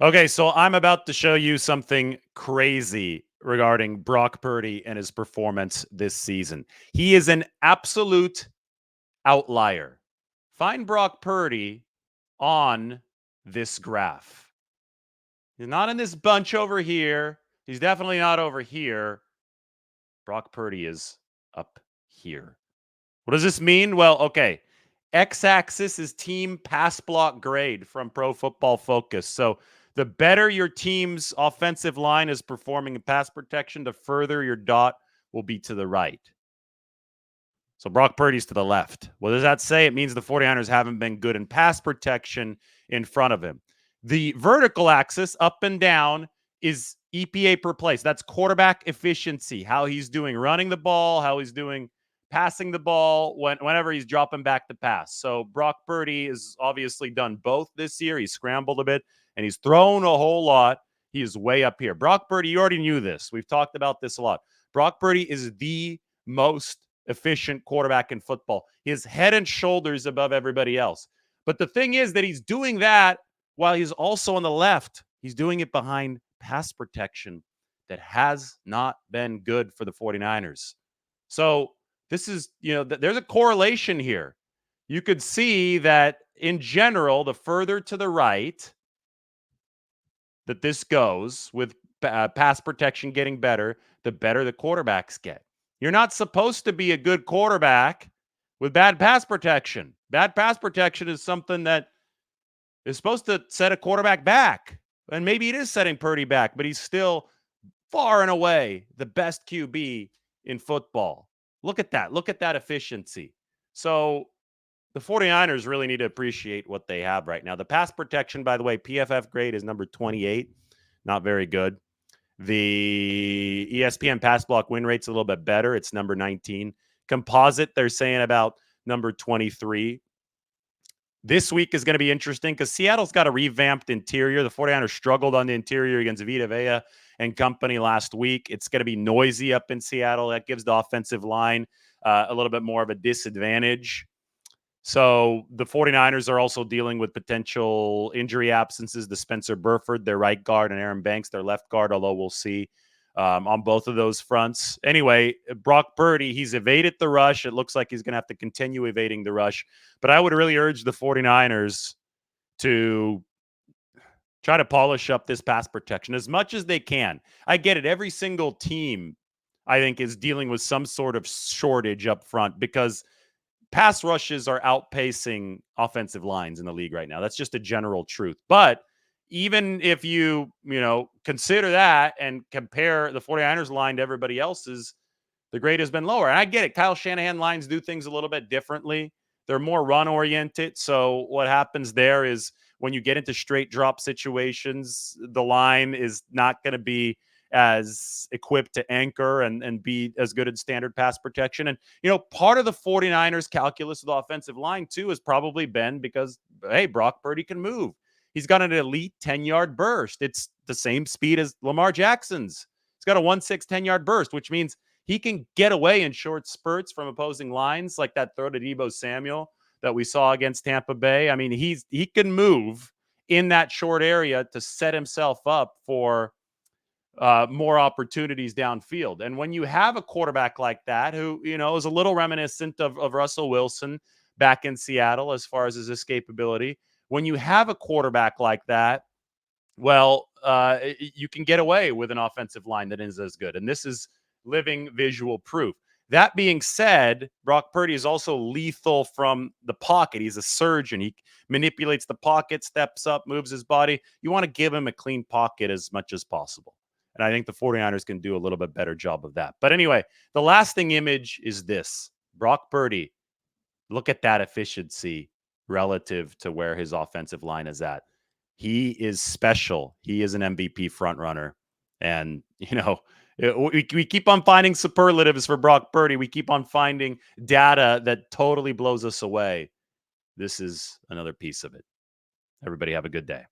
Okay, so I'm about to show you something crazy regarding Brock Purdy and his performance this season. He is an absolute outlier. Find Brock Purdy on this graph. He's not in this bunch over here. He's definitely not over here. Brock Purdy is up here. What does this mean? Well, okay. X-axis is team pass block grade from Pro Football Focus. So the better your team's offensive line is performing in pass protection, the further your dot will be to the right. So Brock Purdy's to the left. What does that say? It means the 49ers haven't been good in pass protection in front of him. The vertical axis, up and down, is EPA per play. So that's quarterback efficiency, how he's doing running the ball, how he's doing passing the ball whenever he's dropping back to pass. So Brock Purdy has obviously done both this year. He's scrambled a bit and he's thrown a whole lot. He is way up here. Brock Purdy, you already knew this. We've talked about this a lot. Brock Purdy is the most efficient quarterback in football. He is head and shoulders above everybody else. But the thing is that he's doing that while he's also on the left. He's doing it behind pass protection that has not been good for the 49ers. So this is, there's a correlation here. You could see that in general, the further to the right that this goes with pass protection getting better, the better the quarterbacks get. You're not supposed to be a good quarterback with bad pass protection. Bad pass protection is something that is supposed to set a quarterback back. And maybe it is setting Purdy back, but he's still far and away the best QB in football. Look at that. Look at that efficiency. So the 49ers really need to appreciate what they have right now. The pass protection, by the way, PFF grade is number 28. Not very good. The ESPN pass block win rate's a little bit better. It's number 19. Composite, they're saying about number 23. This week is going to be interesting because Seattle's got a revamped interior. The 49ers struggled on the interior against Vita Vea and company last week. It's going to be noisy up in Seattle. That gives the offensive line a little bit more of a disadvantage. So the 49ers are also dealing with potential injury absences. The Spencer Burford, their right guard, and Aaron Banks, their left guard, although we'll see on both of those fronts. Anyway, Brock Purdy, he's evaded the rush. It looks like he's going to have to continue evading the rush. But I would really urge the 49ers to try to polish up this pass protection as much as they can. I get it. Every single team, I think, is dealing with some sort of shortage up front because pass rushes are outpacing offensive lines in the league right now. That's just a general truth. But even if you consider that and compare the 49ers line to everybody else's, the grade has been lower. And I get it. Kyle Shanahan lines do things a little bit differently. They're more run oriented. So what happens there is when you get into straight drop situations, the line is not going to be as equipped to anchor and be as good at standard pass protection. And, part of the 49ers calculus of the offensive line, too, has probably been because, hey, Brock Purdy can move. He's got an elite 10-yard burst. It's the same speed as Lamar Jackson's. He's got a 1.6 10-yard burst, which means he can get away in short spurts from opposing lines like that throw to Deebo Samuel that we saw against Tampa Bay. I mean, he can move in that short area to set himself up for more opportunities downfield. And when you have a quarterback like that, who, is a little reminiscent of Russell Wilson back in Seattle as far as his escapability, when you have a quarterback like that, well, you can get away with an offensive line that is as good. And this is living visual proof. That being said, Brock Purdy is also lethal from the pocket. He's a surgeon. He manipulates the pocket, steps up, moves his body. You want to give him a clean pocket as much as possible. And I think the 49ers can do a little bit better job of that. But anyway, the lasting image is this. Brock Purdy, look at that efficiency relative to where his offensive line is at. He is special. He is an MVP frontrunner. And, we keep on finding superlatives for Brock Purdy. We keep on finding data that totally blows us away. This is another piece of it. Everybody have a good day.